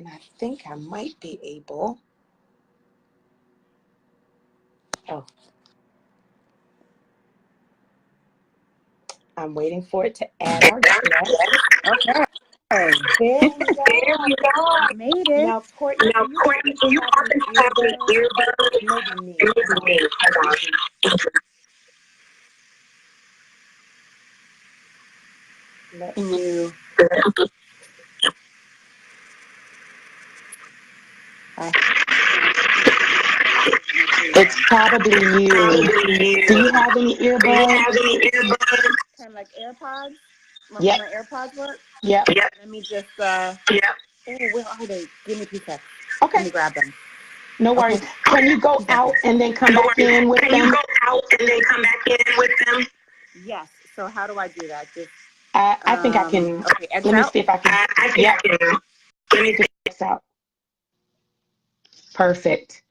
And I think I might be able. Oh, I'm waiting for it to add our guest. Okay. There we go. There we go. Made it. Now, Courtney, Do you happen to have an earbud? Maybe me. Let you. It's probably you. Do you have any earbuds? Kind of like AirPods? Yep. My AirPods work? Yep. Let me just, Oh, where are they? Give me 2 seconds. Okay. Let me grab them. No worries. Okay. Can you go out and then come back in with them? Yes. So how do I do that? Just I think I can. Okay, let me see if I can. Yep. Let me X out. Perfect.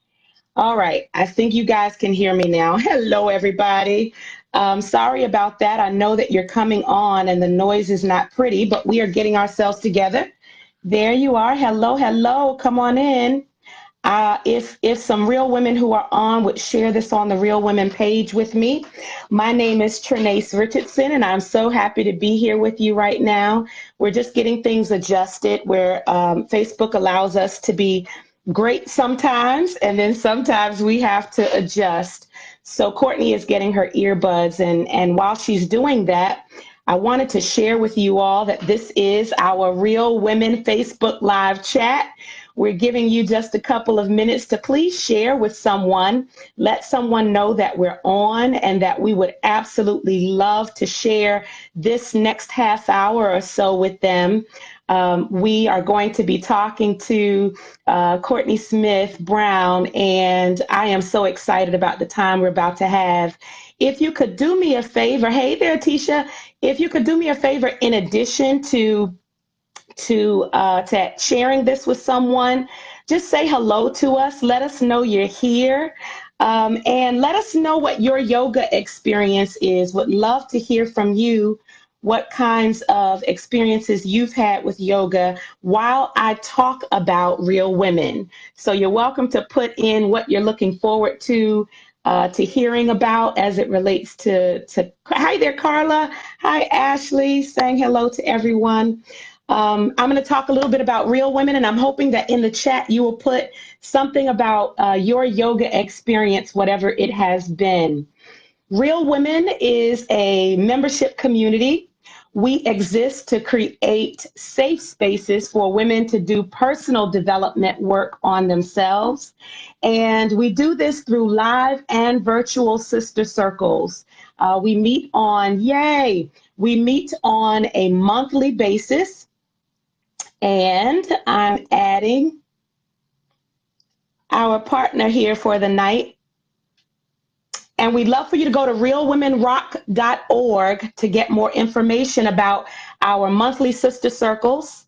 All right. I think you guys can hear me now. Hello, everybody. Sorry about that. I know that you're coming on and the noise is not pretty, but we are getting ourselves together. There you are. Hello, hello. Come on in. If some real women who are on would share this on the Real Women page with me. My name is Courtney Richardson, and I'm so happy to be here with you right now. We're just getting things adjusted where Facebook allows us to be great sometimes, and then sometimes we have to adjust. So Courtney is getting her earbuds, and while she's doing that, I wanted to share with you all that this is our Real Women Facebook Live chat. We're giving you just a couple of minutes to please share with someone. Let someone know that we're on and that we would absolutely love to share this next half hour or so with them. We are going to be talking to Courtney Smith Brown, and I am so excited about the time we're about to have. If you could do me a favor, hey there, Tisha, if you could do me a favor, in addition to sharing this with someone, just say hello to us. Let us know you're here. And let us know what your yoga experience is. Would love to hear from you what kinds of experiences you've had with yoga while I talk about Real Women. So you're welcome to put in what you're looking forward to hearing about as it relates to. Hi there, Carla. Hi, Ashley. Saying hello to everyone. I'm going to talk a little bit about Real Women, and I'm hoping that in the chat you will put something about your yoga experience, whatever it has been. Real Women is a membership community. We exist to create safe spaces for women to do personal development work on themselves. And we do this through live and virtual sister circles. We meet on a monthly basis. And I'm adding our partner here for the night. And we'd love for you to go to realwomenrock.org to get more information about our monthly sister circles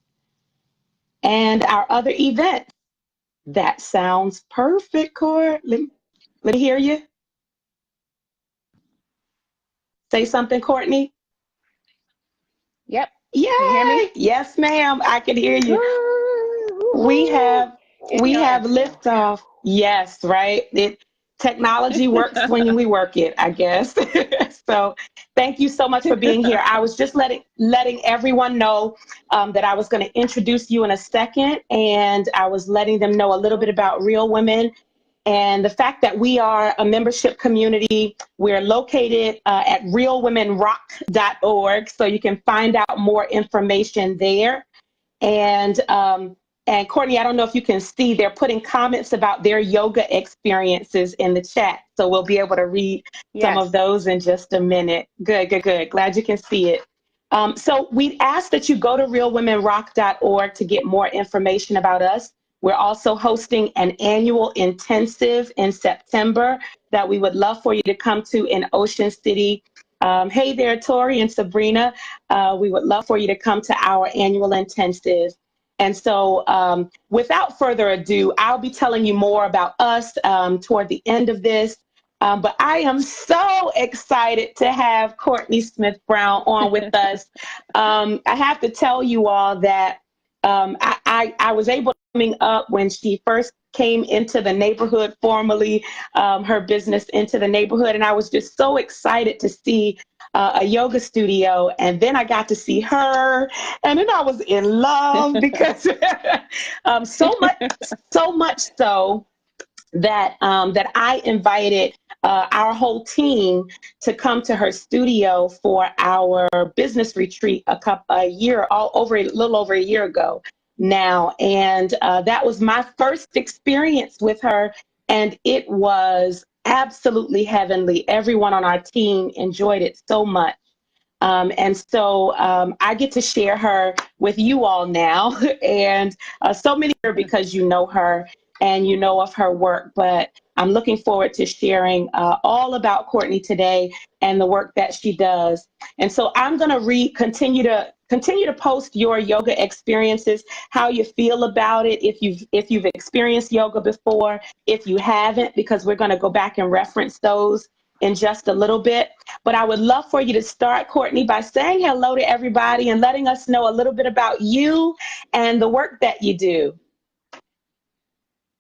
and our other events. That sounds perfect, Cor. Let me hear you. Say something, Courtney. Yep. Yay! Can you hear me? Yes, ma'am. I can hear you. We have liftoff. Yes, right. Technology works when we work it, I guess. So thank you so much for being here. I was just letting everyone know that I was going to introduce you in a second, and I was letting them know a little bit about Real Women and the fact that we are a membership community. We're located at realwomenrock.org, so you can find out more information there. And Courtney, I don't know if you can see, they're putting comments about their yoga experiences in the chat. So we'll be able to read some of those in just a minute. Good. Glad you can see it. So we ask that you go to realwomenrock.org to get more information about us. We're also hosting an annual intensive in September that we would love for you to come to in Ocean City. Hey there, Tori and Sabrina. We would love for you to come to our annual intensive. And so without further ado, I'll be telling you more about us toward the end of this. But I am so excited to have Courtney Smith Brown on with us. I have to tell you all that I was able to coming up when she first came into the neighborhood formally, her business into the neighborhood. And I was just so excited to see a yoga studio. And then I got to see her. And then I was in love because so much so that I invited our whole team to come to her studio for our business retreat a little over a year ago now, and that was my first experience with her, and it was absolutely heavenly. Everyone on our team enjoyed it so much. And so I get to share her with you all now, and so many are because you know her and you know of her work. But I'm looking forward to sharing all about Courtney today and the work that she does. And so I'm going to continue to post your yoga experiences, how you feel about it, if you've experienced yoga before, if you haven't, because we're going to go back and reference those in just a little bit. But I would love for you to start, Courtney, by saying hello to everybody and letting us know a little bit about you and the work that you do.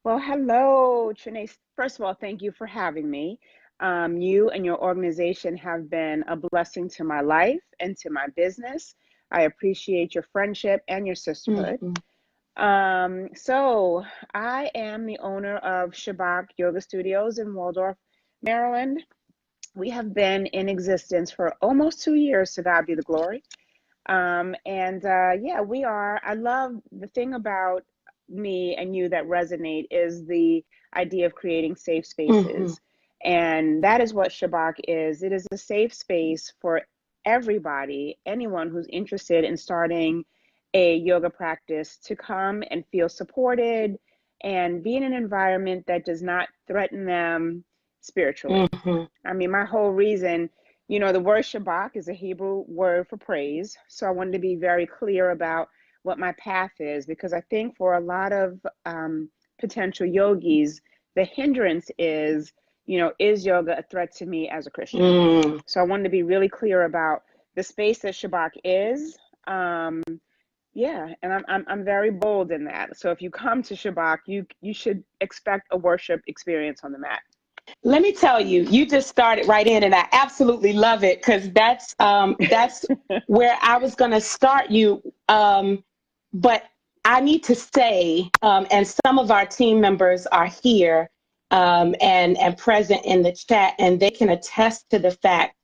Well, hello, Trinae. First of all, thank you for having me. You and your organization have been a blessing to my life and to my business. I appreciate your friendship and your sisterhood. So I am the owner of Shabak Yoga Studios in Waldorf, Maryland. We have been in existence for almost 2 years, to God be the glory. Yeah, we are. I love the thing about me and you that resonate is the idea of creating safe spaces. And that is what Shabak is. It is a safe space for everybody, anyone who's interested in starting a yoga practice to come and feel supported and be in an environment that does not threaten them spiritually. I mean, my whole reason, the word Shabak is a Hebrew word for praise. So I wanted to be very clear about what my path is, because I think for a lot of potential yogis, the hindrance is yoga a threat to me as a Christian? So I wanted to be really clear about the space that Shabak is. Yeah, and I'm very bold in that. So if you come to Shabak, you should expect a worship experience on the mat. Let me tell you, you just started right in, and I absolutely love it, because that's where I was going to start you. But I need to say, and some of our team members are here and present in the chat, and they can attest to the fact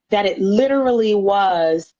that it literally was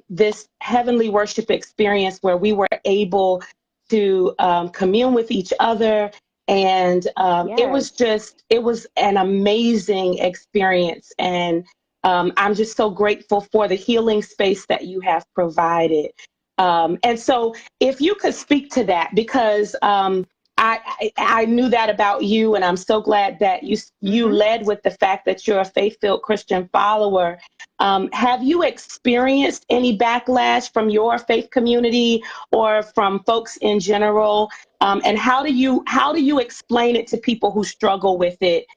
this heavenly worship experience where we were able to commune with each other. And Yes. it was an amazing experience. And I'm just so grateful for the healing space that you have provided. And so if you could speak to that, because I knew that about you, and I'm so glad that you led with the fact that you're a faith-filled Christian follower. Have you experienced any backlash from your faith community or from folks in general? And how do you explain it to people who struggle with it?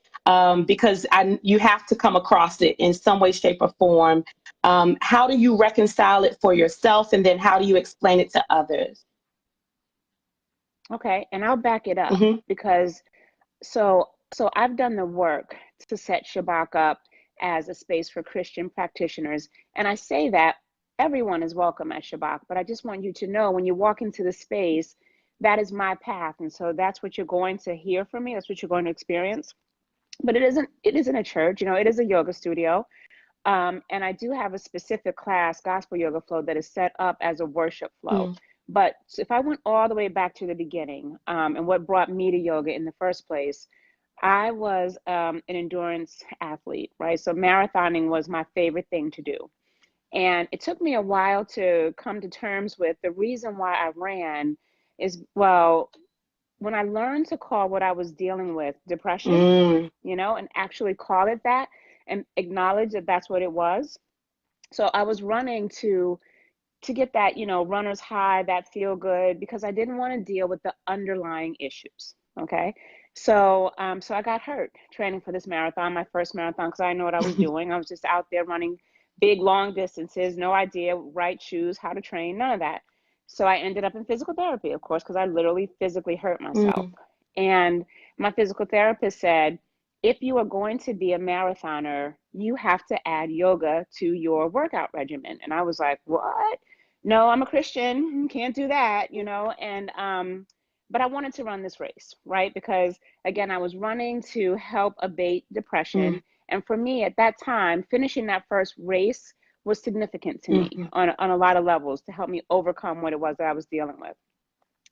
Because you have to come across it in some way, shape, or form. How do you reconcile it for yourself, and then how do you explain it to others? Okay, and I'll back it up because so I've done the work to set Shabak up as a space for Christian practitioners, and I say that everyone is welcome at Shabak, but I just want you to know when you walk into the space, that is my path, and so that's what you're going to hear from me. That's what you're going to experience. But it isn't a church, it is a yoga studio. And I do have a specific class, Gospel Yoga Flow, that is set up as a worship flow. But if I went all the way back to the beginning, and what brought me to yoga in the first place, I was an endurance athlete, right? So marathoning was my favorite thing to do. And it took me a while to come to terms with the reason why I ran is, well, when I learned to call what I was dealing with depression, and actually call it that and acknowledge that that's what it was. So I was running to get that, runner's high, that feel good, because I didn't want to deal with the underlying issues. Okay. So I got hurt training for this marathon, my first marathon, because I know what I was doing. I was just out there running big, long distances, no idea, right shoes, how to train, none of that. So I ended up in physical therapy, of course, because I literally physically hurt myself. Mm, And my physical therapist said, if you are going to be a marathoner, you have to add yoga to your workout regimen. And I was like, what? No, I'm a Christian, can't do that, And but I wanted to run this race, right? Because again, I was running to help abate mm, depression. And for me at that time, finishing that first race was significant to me mhm, on a lot of levels to help me overcome what it was that I was dealing with.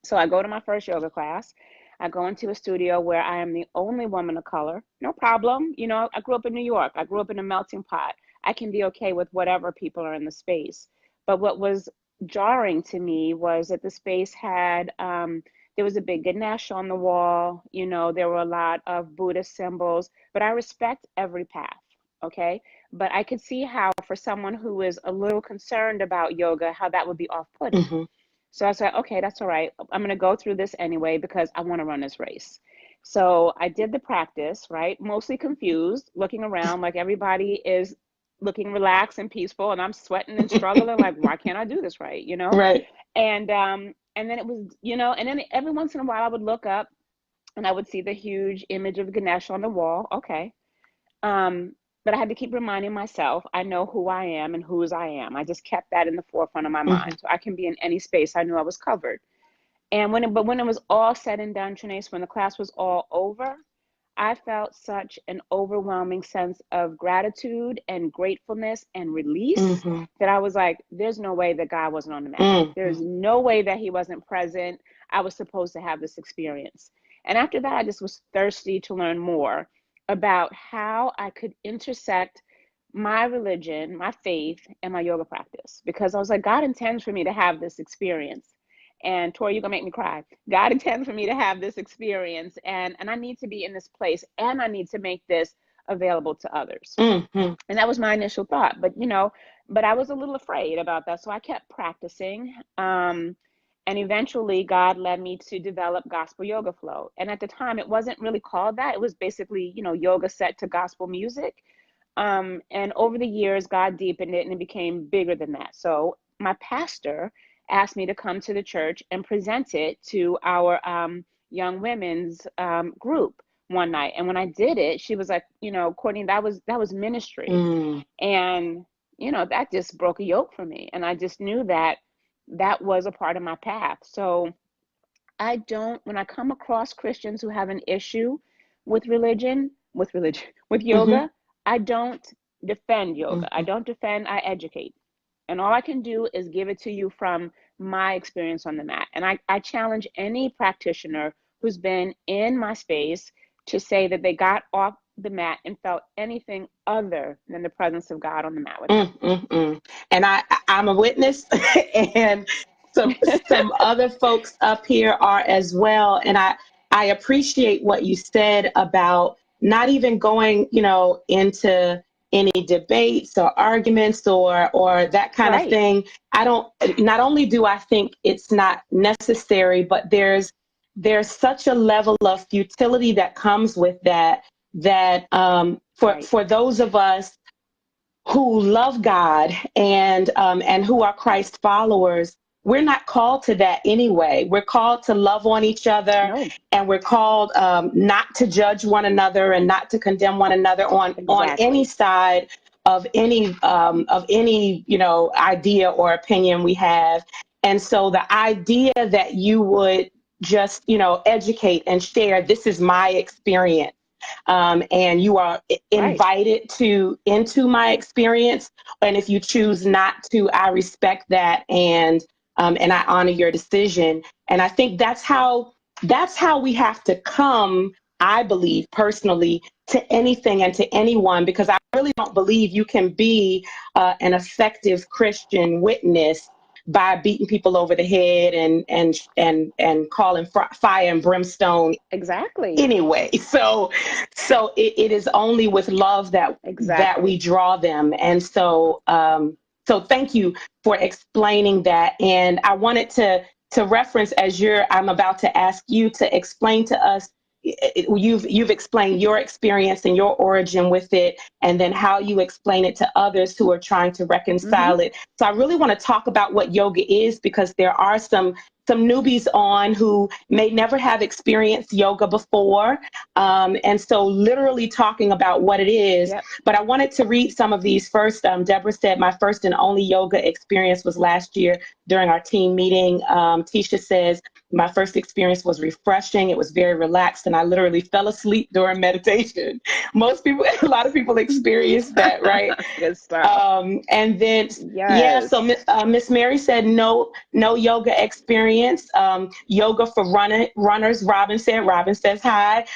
So I go to my first yoga class. I go into a studio where I am the only woman of color. No problem. I grew up in New York. I grew up in a melting pot. I can be okay with whatever people are in the space. But what was jarring to me was that the space had, there was a big Ganesh on the wall. There were a lot of Buddhist symbols, but I respect every path. Okay. But I could see how, for someone who is a little concerned about yoga, how that would be off putting. mhm, So I said, okay, that's all right. I'm going to go through this anyway because I want to run this race. So I did the practice, right? Mostly confused, looking around like everybody is looking relaxed and peaceful, and I'm sweating and struggling like, why can't I do this right? right. And then it was, and then every once in a while I would look up and I would see the huge image of Ganesh on the wall. Okay. Um, but I had to keep reminding myself, I know who I am and whose I am. I just kept that in the forefront of my Mhm, mind. So I can be in any space. I knew I was covered. And when it was all said and done, Trinace, when the class was all over, I felt such an overwhelming sense of gratitude and gratefulness and release mhm, that I was like, there's no way that God wasn't on the mat. There's mhm, no way that he wasn't present. I was supposed to have this experience. And after that, I just was thirsty to learn more about how I could intersect my religion, my faith, and my yoga practice. Because I was like, God intends for me to have this experience. And Tori, you're gonna make me cry. God intends for me to have this experience, and I need to be in this place, and I need to make this available to others. mhm, And that was my initial thought. But I was a little afraid about that, so I kept practicing. And eventually, God led me to develop gospel yoga flow. And at the time, it wasn't really called that. It was basically, yoga set to gospel music. And over the years, God deepened it and it became bigger than that. So my pastor asked me to come to the church and present it to our young women's group one night. And when I did it, she was like, Courtney, that was ministry. mm, And, that just broke a yoke for me. And I just knew that that was a part of my path. So when I come across Christians who have an issue with mhm, yoga, I don't defend yoga. I mhm. don't defend, I educate. And all I can do is give it to you from my experience on the mat. And I challenge any practitioner who's been in my space to say that they got off the mat and felt anything other than the presence of God on the mat with Mm, mm, mm. And I'm a witness, and some them. some other folks up here are as well. And I appreciate what you said about not even going, into any debates or arguments or that kind of Right, thing. I don't. Not only do I think it's not necessary, but there's such a level of futility that comes with that for right, for those of us who love God and who are Christ followers, we're not called to that anyway. We're called to love on each other, no, and we're called not to judge one another and not to condemn one another on any exactly, side of any idea or opinion we have. And so the idea that you would just educate and share, this is my experience, and you are right, invited to into my experience. And if you choose not to, I respect that, and I honor your decision. And I think that's how we have to come. I believe personally to anything and to anyone, because I really don't believe you can be an effective Christian witness by beating people over the head and calling fire and brimstone exactly, anyway. So it is only with love that we exactly. draw them. And so thank you for explaining that. And I wanted to reference, I'm about to ask you to explain to us you've explained your experience and your origin with it, and then how you explain it to others who are trying to reconcile it. So I really want to talk about what yoga is, because there are some newbies on who may never have experienced yoga before. And so literally talking about what it is. Yep. But I wanted to read some of these first. Deborah said, my first and only yoga experience was last year during our team meeting. Tisha says, my first experience was refreshing. It was very relaxed, and I literally fell asleep during meditation. Most people, a lot of people experience that, right? Good stuff. And then, Yes. so Miss Mary said, no yoga experience. Yoga for runners, Robin says hi.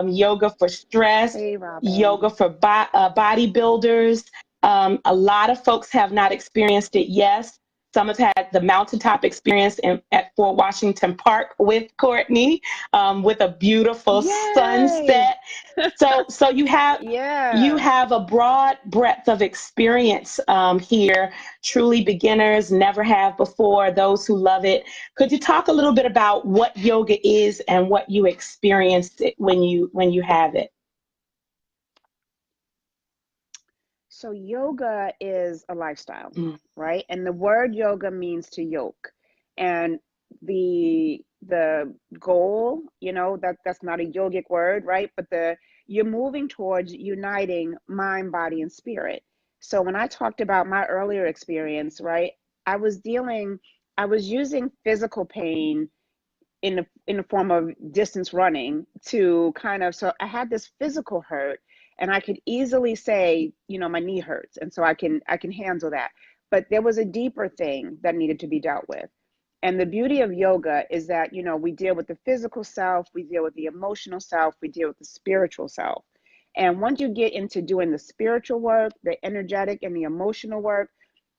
Yoga for stress. Hey, Robin. Yoga for bodybuilders. A lot of folks have not experienced it. Yes. Some have had the mountaintop experience at Fort Washington Park with Courtney, with a beautiful Yay! sunset. So you have you have a broad breadth of experience here. Truly beginners, never have before, those who love it. Could you talk a little bit about what yoga is and what you experienced when you have it? So yoga is a lifestyle, right? And the word yoga means to yoke. And the goal, that's not a yogic word, right? But you're moving towards uniting mind, body, and spirit. So when I talked about my earlier experience, right, I was using physical pain in the form of distance running to so I had this physical hurt, and I could easily say, my knee hurts, and so I can handle that. But there was a deeper thing that needed to be dealt with. And the beauty of yoga is that, we deal with the physical self, we deal with the emotional self, we deal with the spiritual self. And once you get into doing the spiritual work, the energetic and the emotional work,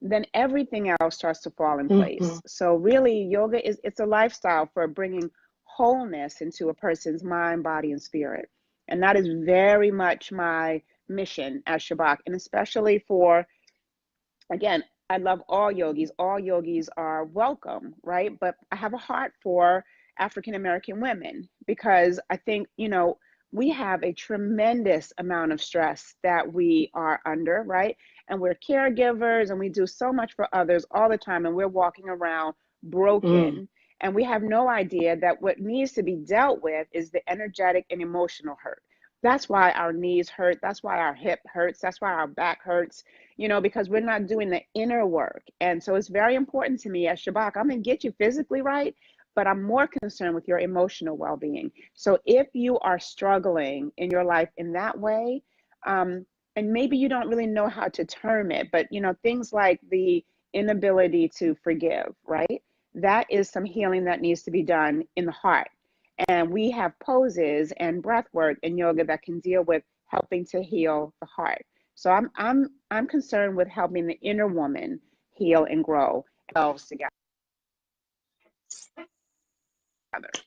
then everything else starts to fall in place. So really, yoga it's a lifestyle for bringing wholeness into a person's mind, body, and spirit. And that is very much my mission as Shabak. And especially for, again, I love all yogis. All yogis are welcome, right? But I have a heart for African American women, because I think, we have a tremendous amount of stress that we are under, right? And we're caregivers, and we do so much for others all the time, and we're walking around broken. And we have no idea that what needs to be dealt with is the energetic and emotional hurt. That's why our knees hurt. That's why our hip hurts. That's why our back hurts, because we're not doing the inner work. And so it's very important to me as Shabak. I'm going to get you physically right, but I'm more concerned with your emotional well-being. So if you are struggling in your life in that way, and maybe you don't really know how to term it, but things like the inability to forgive, right? That is some healing that needs to be done in the heart. And we have poses and breath work in yoga that can deal with helping to heal the heart. So I'm concerned with helping the inner woman heal and grow ourselves together.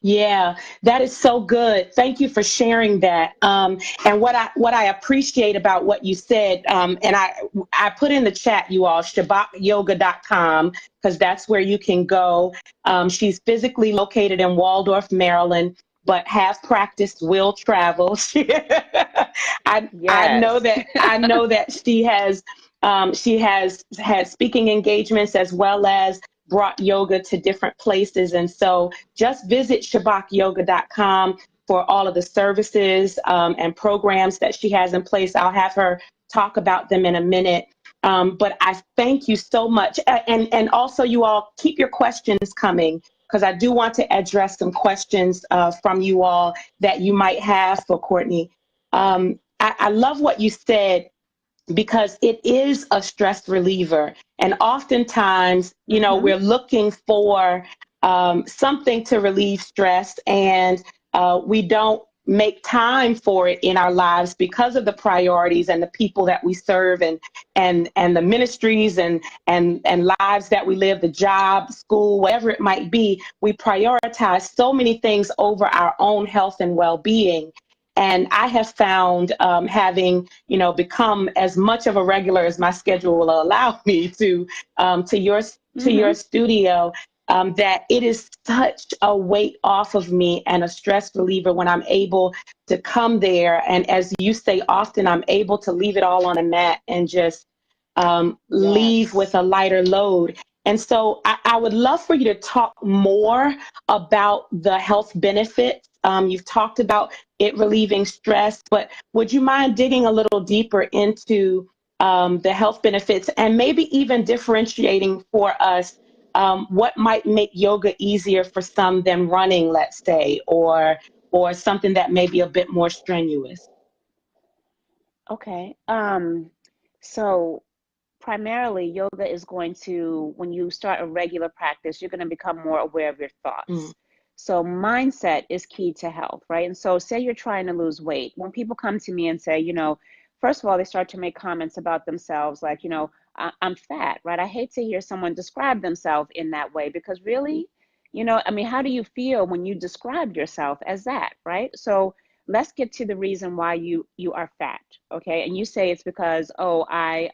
Yeah, that is so good. Thank you for sharing that. And what I appreciate about what you said, and I put in the chat, you all, shabakyoga.com, because that's where you can go. She's physically located in Waldorf, Maryland, but has practiced will travel. I know that she has had speaking engagements as well as brought yoga to different places. And so just visit shabakyoga.com for all of the services and programs that she has in place. I'll have her talk about them in a minute. But I thank you so much. And also, you all keep your questions coming, because I do want to address some questions from you all that you might have for Courtney. I love what you said, because it is a stress reliever. And oftentimes, we're looking for something to relieve stress, and we don't make time for it in our lives because of the priorities and the people that we serve, and the ministries and lives that we live, the job, school, whatever it might be. We prioritize so many things over our own health and well-being. And I have found, having, become as much of a regular as my schedule will allow me to your studio, that it is such a weight off of me and a stress reliever when I'm able to come there. And as you say, often I'm able to leave it all on a mat and just leave with Yes. a lighter load. And so I would love for you to talk more about the health benefits. You've talked about it relieving stress, but would you mind digging a little deeper into the health benefits and maybe even differentiating for us what might make yoga easier for some than running, let's say, or something that may be a bit more strenuous? Okay. So primarily yoga is going to, when you start a regular practice, you're going to become more aware of your Mm, thoughts. So mindset is key to health, right? And so say you're trying to lose weight. When people come to me and say, first of all, they start to make comments about themselves like, I'm fat, right? I hate to hear someone describe themselves in that way because really, I mean, how do you feel when you describe yourself as that, right? So let's get to the reason why you are fat, okay? And you say it's because, oh, I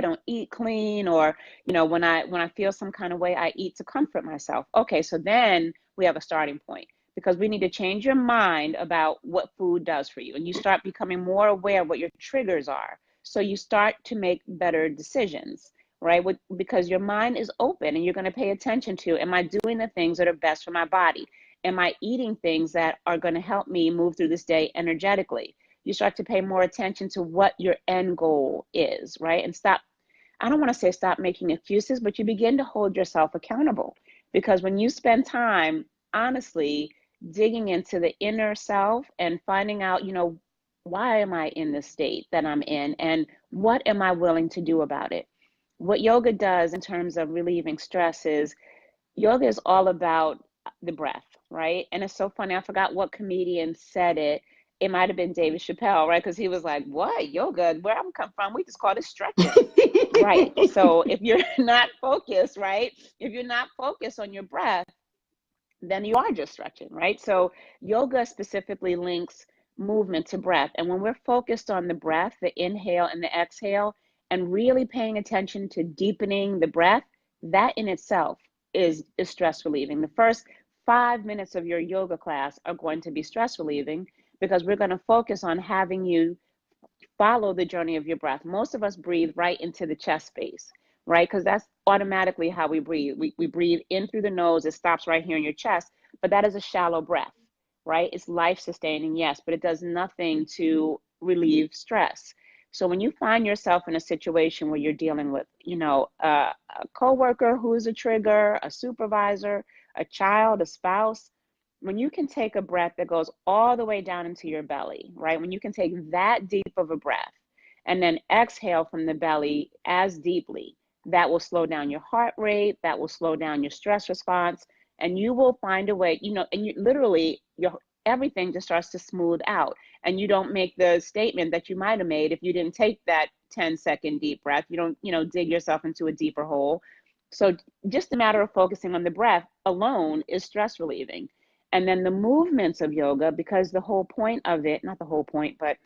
don't eat clean, or when I feel some kind of way, I eat to comfort myself. Okay, so then we have a starting point because we need to change your mind about what food does for you, and you start becoming more aware of what your triggers are. So you start to make better decisions, right? Because your mind is open and you're going to pay attention to, am I doing the things that are best for my body? Am I eating things that are going to help me move through this day energetically? You start to pay more attention to what your end goal is, right? And stop, I don't want to say stop making excuses, but you begin to hold yourself accountable. Because when you spend time, honestly, digging into the inner self and finding out, why am I in the state that I'm in and what am I willing to do about it? What yoga does in terms of relieving stress is yoga is all about the breath, right? And it's so funny. I forgot what comedian said it. It might have been David Chappelle, right? Because he was like, "What yoga? Where I'm come from, we just call it stretching." Right. So if you're not focused, right? If you're not focused on your breath, then you are just stretching, right? So yoga specifically links movement to breath. And when we're focused on the breath, the inhale and the exhale, and really paying attention to deepening the breath, that in itself is stress relieving. The first 5 minutes of your yoga class are going to be stress relieving because we're going to focus on having you follow the journey of your breath. Most of us breathe right into the chest space, right? Because that's automatically how we breathe. We breathe in through the nose, it stops right here in your chest, but that is a shallow breath, right? It's life sustaining, yes, but it does nothing to relieve stress. So when you find yourself in a situation where you're dealing with, a coworker who's a trigger, a supervisor, a child, a spouse, when you can take a breath that goes all the way down into your belly, right? When you can take that deep of a breath and then exhale from the belly as deeply, that will slow down your heart rate, that will slow down your stress response, and you will find a way, and you literally your everything just starts to smooth out. And you don't make the statement that you might have made if you didn't take that 10-second deep breath. You don't, dig yourself into a deeper hole. So just a matter of focusing on the breath alone is stress relieving. And then the movements of yoga, because the whole point of it, not the whole point, but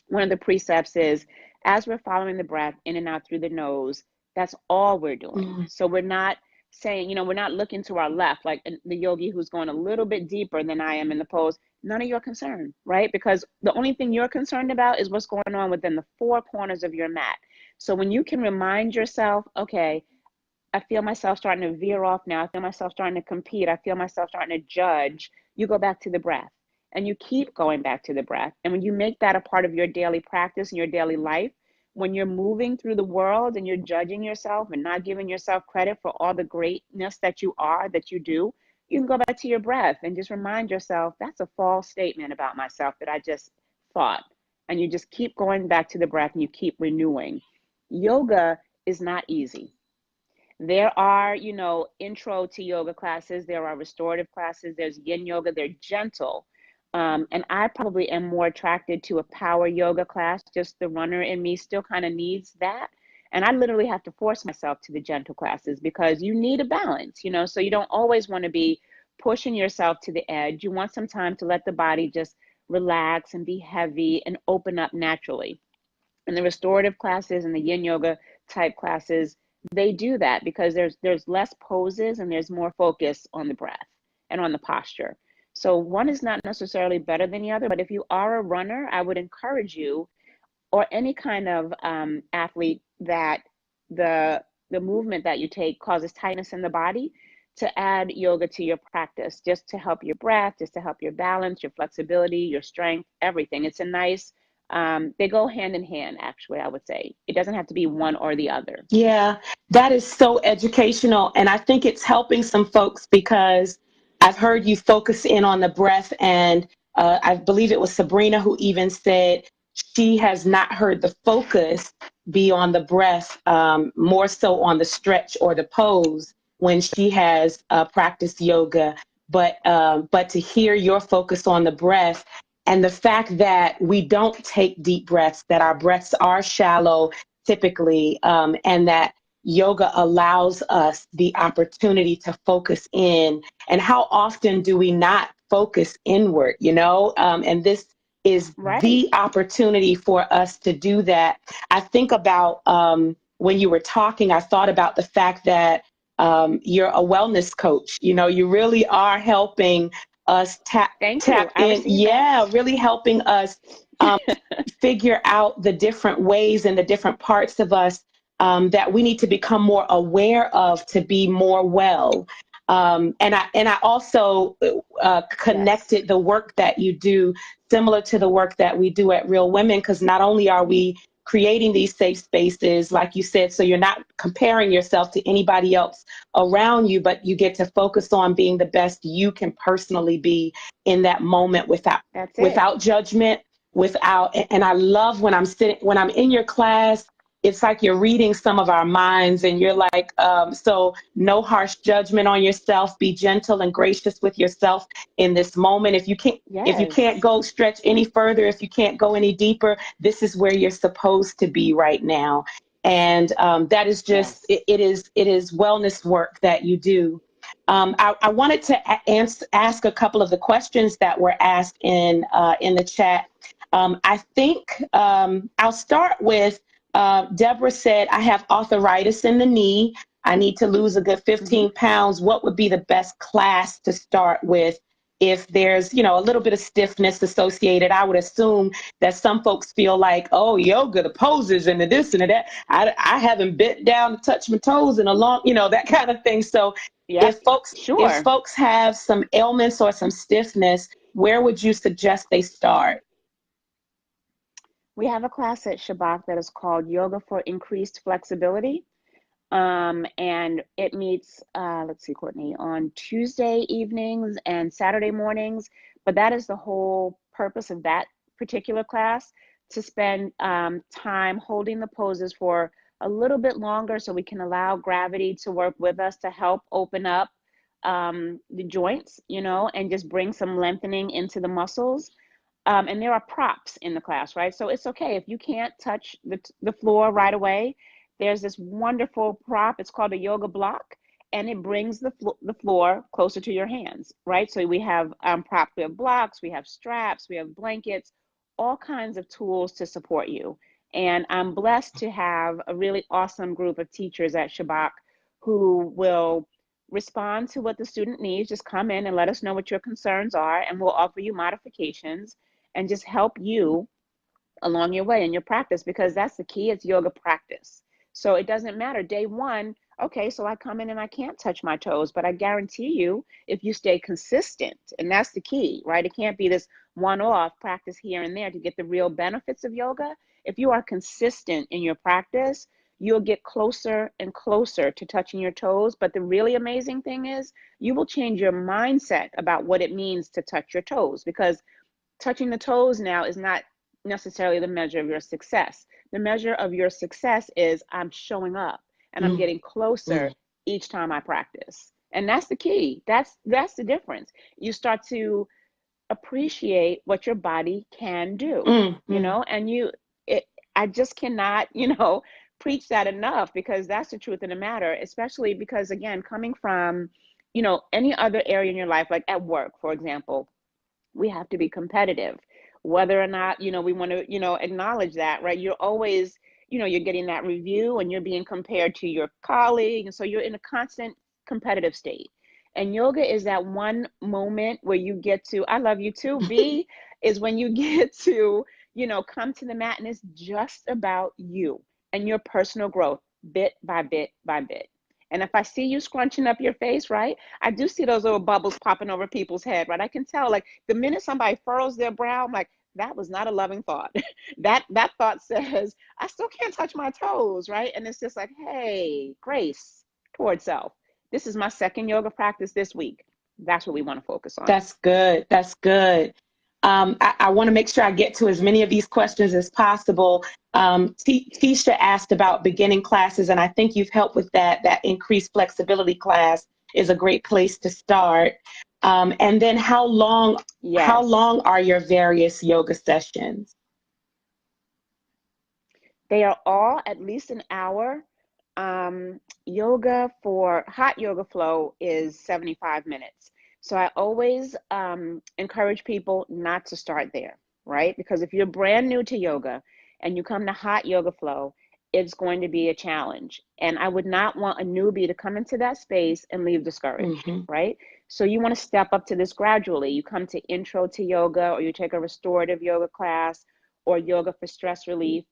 one of the precepts is as we're following the breath in and out through the nose, that's all we're doing. mm, So we're not saying, we're not looking to our left, like the yogi who's going a little bit deeper than I am in the pose. None of your concern, right? Because the only thing you're concerned about is what's going on within the four corners of your mat. So when you can remind yourself, okay, I feel myself starting to veer off now. I feel myself starting to compete. I feel myself starting to judge. You go back to the breath and you keep going back to the breath. And when you make that a part of your daily practice and your daily life, when you're moving through the world and you're judging yourself and not giving yourself credit for all the greatness that you are, that you do, you can go back to your breath and just remind yourself that's a false statement about myself that I just thought. And you just keep going back to the breath and you keep renewing. Yoga is not easy. There are, intro to yoga classes. There are restorative classes. There's yin yoga. They're gentle. And I probably am more attracted to a power yoga class. Just the runner in me still kind of needs that. And I literally have to force myself to the gentle classes because you need a balance, so you don't always want to be pushing yourself to the edge. You want some time to let the body just relax and be heavy and open up naturally. And the restorative classes and the yin yoga type classes, they do that because there's less poses and there's more focus on the breath and on the posture. So one is not necessarily better than the other, but if you are a runner, I would encourage you, or any kind of athlete that the movement that you take causes tightness in the body, to add yoga to your practice, just to help your breath, just to help your balance, your flexibility, your strength, everything. It's a nice, they go hand in hand, actually, I would say. It doesn't have to be one or the other. Yeah, that is so educational. And I think it's helping some folks because I've heard you focus in on the breath. And I believe it was Sabrina who even said she has not heard the focus be on the breath, more so on the stretch or the pose when she has practiced yoga. But to hear your focus on the breath and the fact that we don't take deep breaths, that our breaths are shallow typically, and that yoga allows us the opportunity to focus in. And how often do we not focus inward, and this is Right. the opportunity for us to do that. I think about when you were talking, I thought about the fact that you're a wellness coach. You really are helping us Thank you. tap I in. received that. Yeah, really helping us figure out the different ways and the different parts of us that we need to become more aware of to be more well. And I also Yes. connected the work that you do similar to the work that we do at Real Women, because not only are we creating these safe spaces, like you said, so you're not comparing yourself to anybody else around you, but you get to focus on being the best you can personally be in that moment That's it. without judgment, and I love when I'm in your class, it's like you're reading some of our minds, and you're like, so no harsh judgment on yourself, be gentle and gracious with yourself in this moment. If you can't Yes. go stretch any further, if you can't go any deeper, this is where you're supposed to be right now. And that is just Yes. it is wellness work that you do. I wanted to ask a couple of the questions that were asked in the chat. I think I'll start with Deborah said, I have arthritis in the knee. I need to lose a good Hmm. 15 pounds. What would be the best class to start with if there's, a little bit of stiffness associated? I would assume that some folks feel like, oh, yoga, the poses and the this and the that. I haven't bent down to touch my toes in a long, that kind of thing. So Yep. if folks have some ailments or some stiffness, where would you suggest they start? We have a class at Shabak that is called Yoga for Increased Flexibility. And it meets, let's see, Courtney, on Tuesday evenings and Saturday mornings. But that is the whole purpose of that particular class, to spend time holding the poses for a little bit longer so we can allow gravity to work with us to help open up the joints, and just bring some lengthening into the muscles. And there are props in the class, right? So it's okay if you can't touch the floor right away. There's this wonderful prop. It's called a yoga block, and it brings the floor closer to your hands, right? So we have props, we have blocks, we have straps, we have blankets, all kinds of tools to support you. And I'm blessed to have a really awesome group of teachers at Shabak who will respond to what the student needs. Just come in and let us know what your concerns are, and we'll offer you modifications and just help you along your way in your practice, because that's the key. It's yoga practice. So it doesn't matter day one. Okay, so I come in and I can't touch my toes, but I guarantee you, if you stay consistent, and that's the key, right? It can't be this one-off practice here and there to get the real benefits of yoga. If you are consistent in your practice, you'll get closer and closer to touching your toes. But the really amazing thing is you will change your mindset about what it means to touch your toes, because touching the toes now is not necessarily the measure of your success. The measure of your success is I'm showing up and I'm Mm, getting closer mm, each time I practice. And that's the key. That's the difference. You start to appreciate what your body can do, mm, mm. and I just cannot, preach that enough, because that's the truth of the matter, especially because, again, coming from, any other area in your life, like at work, for example, we have to be competitive, whether or not we want to acknowledge that, right? You're always you're getting that review and you're being compared to your colleague. And so you're in a constant competitive state. And yoga is that one moment where you get to, I love you too, B, is when you get to, come to the mat and it's just about you and your personal growth, bit by bit by bit. And if I see you scrunching up your face, right, I do see those little bubbles popping over people's head, right? I can tell, like, the minute somebody furrows their brow, I'm like, that was not a loving thought. That thought says, I still can't touch my toes, right? And it's just like, hey, grace towards self. This is my second yoga practice this week. That's what we want to focus on. That's good. That's good. I want to make sure I get to as many of these questions as possible. Tisha asked about beginning classes, and I think you've helped with that. That increased flexibility class is a great place to start. And then how long are your various yoga sessions? They are all at least an hour. Yoga for hot yoga flow is 75 minutes. So I always encourage people not to start there, right? Because if you're brand new to yoga and you come to hot yoga flow, it's going to be a challenge. And I would not want a newbie to come into that space and leave discouraged, right? So you want to step up to this gradually. You come to intro to yoga, or you take a restorative yoga class, or yoga for stress relief.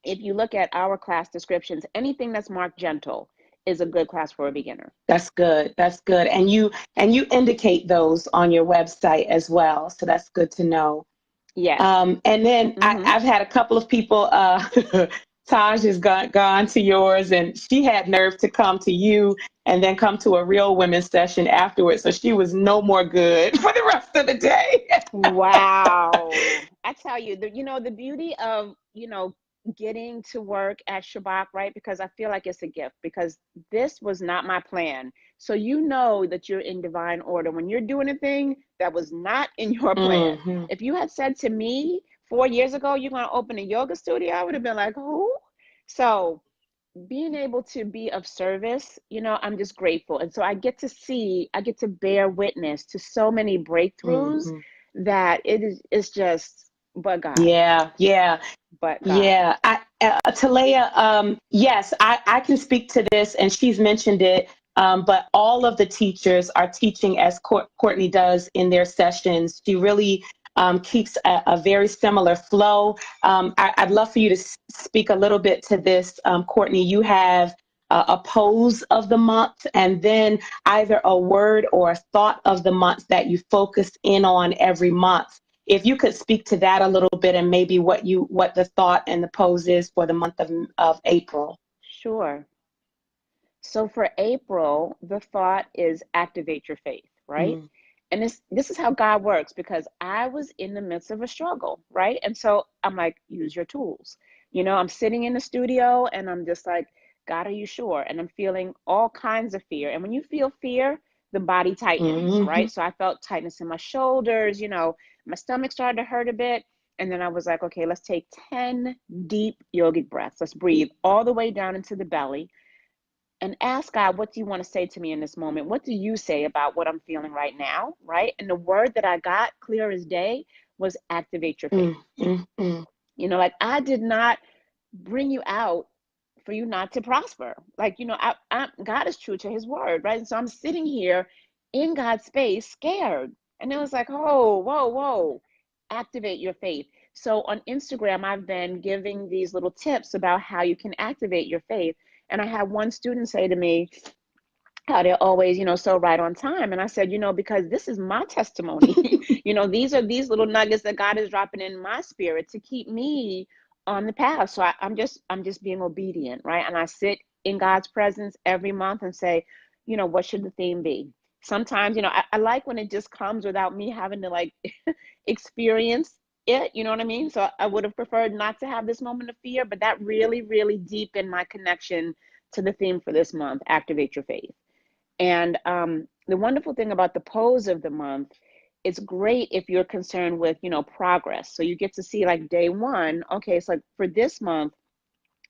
If you look at our class descriptions, anything that's marked gentle is a good class for a beginner. That's good. That's good. And you indicate those on your website as well. So that's good to know. Yes. And then I've had a couple of people, Taj has gone to yours, and she had nerve to come to you and then come to a real women's session afterwards. So she was no more good for the rest of the day. Wow. I tell you, the beauty of, getting to work at Shabak, right? Because I feel like it's a gift, because this was not my plan. So that you're in divine order when you're doing a thing that was not in your plan. If you had said to me 4 years ago, you're going to open a yoga studio, I would have been like, who? So being able to be of service, I'm just grateful. And so I get to bear witness to so many breakthroughs that it's just, but God. Yeah. But God. Yeah. Talea, yes, I can speak to this, and she's mentioned it, but all of the teachers are teaching as Courtney does in their sessions. She really keeps a very similar flow. I'd love for you to speak a little bit to this. Courtney, you have a pose of the month, and then either a word or a thought of the month that you focus in on every month. If you could speak to that a little bit, and maybe what the thought and the pose is for the month of April. Sure. So for April, the thought is activate your faith, right? And this is how God works, because I was in the midst of a struggle, right? And so I'm like, use your tools. I'm sitting in the studio and I'm just like, God, are you sure? And I'm feeling all kinds of fear. And when you feel fear, the body tightens, right? So I felt tightness in my shoulders, my stomach started to hurt a bit. And then I was like, okay, let's take 10 deep yogic breaths. Let's breathe all the way down into the belly and ask God, what do you want to say to me in this moment? What do you say about what I'm feeling right now, right? And the word that I got clear as day was activate your faith. Like, I did not bring you out for you not to prosper. Like, God is true to his word, right? And so I'm sitting here in God's space scared. And it was like, oh, whoa, activate your faith. So on Instagram, I've been giving these little tips about how you can activate your faith. And I had one student say to me how they're always, so right on time. And I said, because this is my testimony. These are these little nuggets that God is dropping in my spirit to keep me on the path. So I'm just being obedient, right? And I sit in God's presence every month and say, what should the theme be? Sometimes, I like when it just comes without me having to like experience it, you know what I mean? So I would have preferred not to have this moment of fear, but that really, really deepened my connection to the theme for this month, activate your faith. And the wonderful thing about the pose of the month, it's great if you're concerned with, progress. So you get to see like day one, okay, it's like for this month,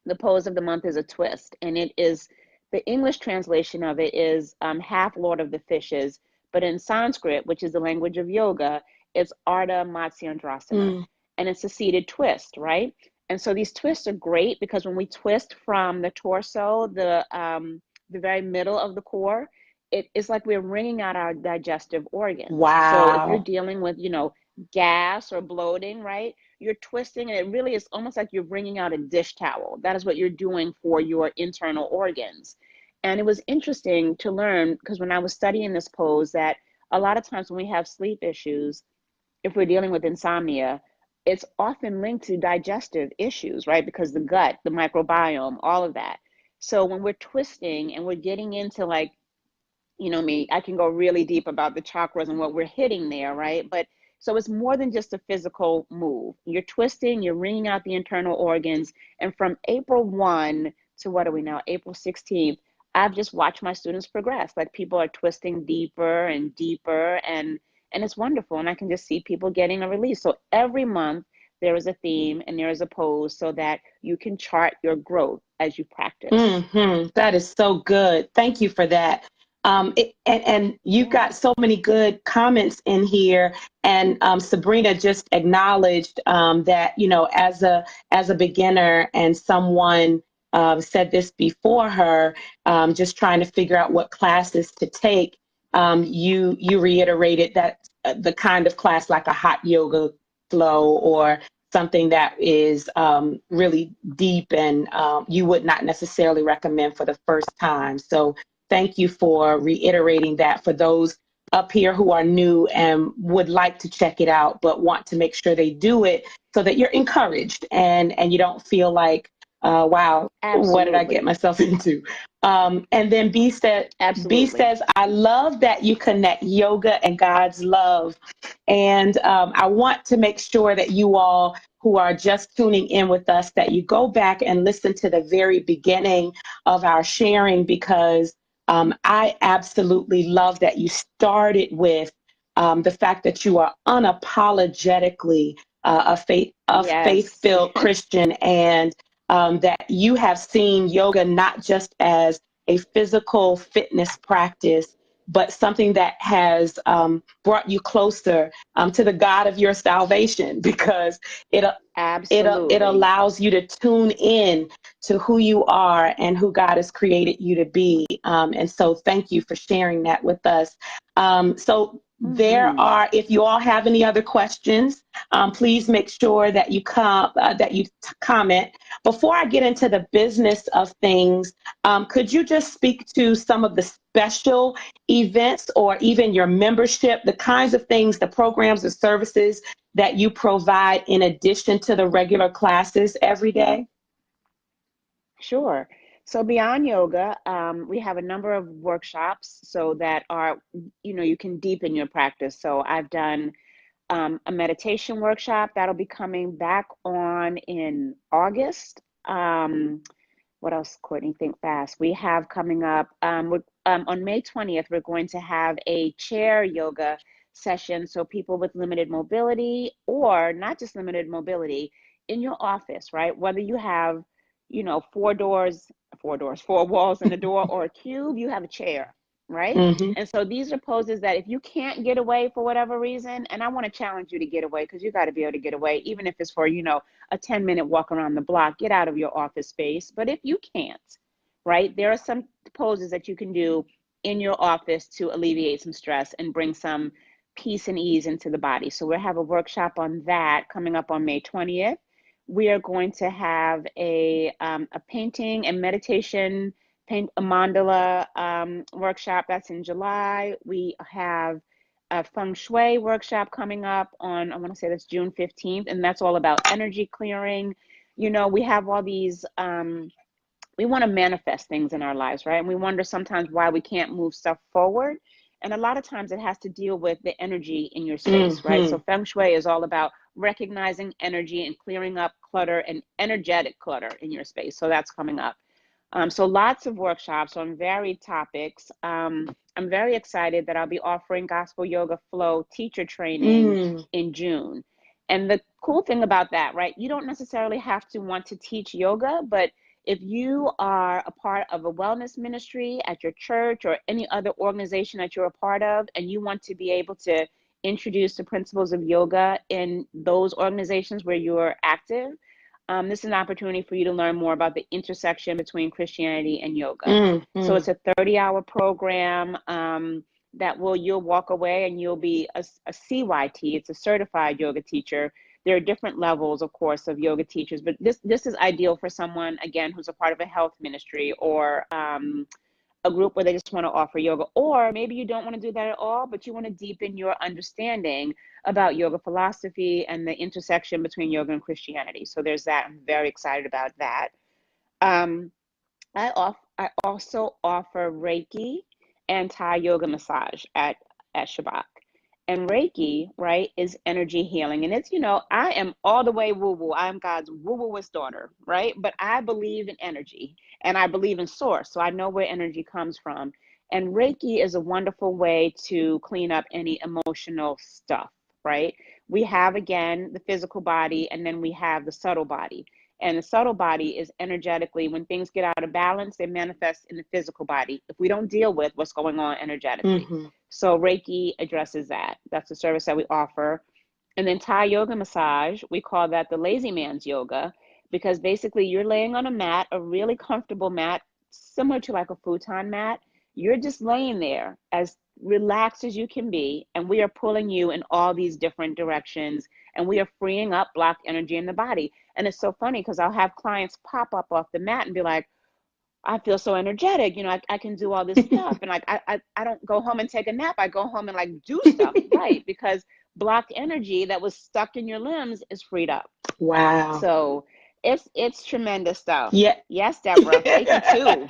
the pose of the month is a twist. And it is, the English translation of it is half Lord of the Fishes, but in Sanskrit, which is the language of yoga, it's Ardha Matsyendrasana. And it's a seated twist, right? And so these twists are great because when we twist from the torso, the very middle of the core, it is like we're wringing out our digestive organs. So if you're Wow. dealing with, gas or bloating, right? You're twisting, and it really is almost like you're wringing out a dish towel. That is what you're doing for your internal organs. And it was interesting to learn, because when I was studying this pose, that a lot of times when we have sleep issues, if we're dealing with insomnia, it's often linked to digestive issues, right? Because the gut, the microbiome, all of that. So when we're twisting and we're getting into, like, me, I can go really deep about the chakras and what we're hitting there, right? But so it's more than just a physical move. You're twisting, you're wringing out the internal organs. And from April 1 to, what are we now, April 16th, I've just watched my students progress. Like, people are twisting deeper and deeper, and it's wonderful. And I can just see people getting a release. So every month there is a theme and there is a pose so that you can chart your growth as you practice. That is so good. Thank you for that. And you've Yeah. got so many good comments in here. And Sabrina just acknowledged that, as a beginner, and someone said this before her, just trying to figure out what classes to take. You reiterated that the kind of class like a hot yoga flow, or something that is really deep, and you would not necessarily recommend for the first time. So thank you for reiterating that for those up here who are new and would like to check it out, but want to make sure they do it so that you're encouraged, and you don't feel like, wow, what did I get Absolutely. myself into? And then B Absolutely. says, I love that you connect yoga and God's love. And I want to make sure that you all who are just tuning in with us, that you go back and listen to the very beginning of our sharing, because I absolutely love that you started with the fact that you are unapologetically a Yes. faith-filled Christian, and that you have seen yoga not just as a physical fitness practice, but something that has brought you closer to the God of your salvation, because it it Absolutely. allows you to tune in to who you are and who God has created you to be. And so thank you for sharing that with us. So there Hmm. are, if you all have any other questions, please make sure that you comment. Before I get into the business of things, could you just speak to some of the special events, or even your membership, the kinds of things, the programs or services that you provide in addition to the regular classes every day? Sure. So beyond yoga, we have a number of workshops so that are, you can deepen your practice. So I've done a meditation workshop that'll be coming back on in August. What else, Courtney? Think fast. We have coming up on May 20th, we're going to have a chair yoga session. So people with limited mobility, or not just limited mobility, in your office, right? Whether you have, four walls and a door, or a cube, you have a chair, right? Mm-hmm. And so these are poses that if you can't get away for whatever reason, and I want to challenge you to get away, because you got to be able to get away, even if it's for, a 10-minute walk around the block, get out of your office space. But if you can't, right, there are some poses that you can do in your office to alleviate some stress and bring some peace and ease into the body. So we'll have a workshop on that coming up on May 20th. We are going to have a painting and meditation, paint a mandala workshop. That's in July. We have a feng shui workshop coming up on, I want to say that's June 15th, and that's all about energy clearing. We have all these, we want to manifest things in our lives, right? And we wonder sometimes why we can't move stuff forward. And a lot of times it has to deal with the energy in your space, right? Mm-hmm. So feng shui is all about recognizing energy and clearing up clutter and energetic clutter in your space. So that's coming up. So lots of workshops on varied topics. I'm very excited that I'll be offering Gospel Yoga Flow teacher training Mm. in June. And the cool thing about that, right? You don't necessarily have to want to teach yoga, but if you are a part of a wellness ministry at your church or any other organization that you're a part of, and you want to be able to introduce the principles of yoga in those organizations where you're active, This is an opportunity for you to learn more about the intersection between Christianity and yoga. So Mm-hmm. it's a 30-hour program you'll walk away and you'll be a CYT. It's a certified yoga teacher. There are different levels, of course, of yoga teachers, but this is ideal for someone, again, who's a part of a health ministry or a group where they just want to offer yoga, or maybe you don't want to do that at all, but you want to deepen your understanding about yoga philosophy and the intersection between yoga and Christianity. So there's that. I'm very excited about that. I also offer Reiki and Thai yoga massage at Shabak. And Reiki, right, is energy healing. And it's, I am all the way woo-woo. I'm God's woo-wooist daughter, right? But I believe in energy and I believe in source. So I know where energy comes from. And Reiki is a wonderful way to clean up any emotional stuff, right? We have, again, the physical body, and then we have the subtle body. And the subtle body is energetically, when things get out of balance, they manifest in the physical body if we don't deal with what's going on energetically. Mm-hmm. So Reiki addresses that. That's the service that we offer. And then Thai yoga massage, we call that the lazy man's yoga, because basically you're laying on a mat, a really comfortable mat, similar to like a futon mat. You're just laying there as relaxed as you can be, and we are pulling you in all these different directions, and we are freeing up blocked energy in the body. And it's so funny because I'll have clients pop up off the mat and be like, I feel so energetic, I can do all this stuff. And like, I don't go home and take a nap. I go home and like do stuff, right? Because blocked energy that was stuck in your limbs is freed up. Wow. So it's tremendous stuff. Yeah. Yes, Deborah. Reiki too.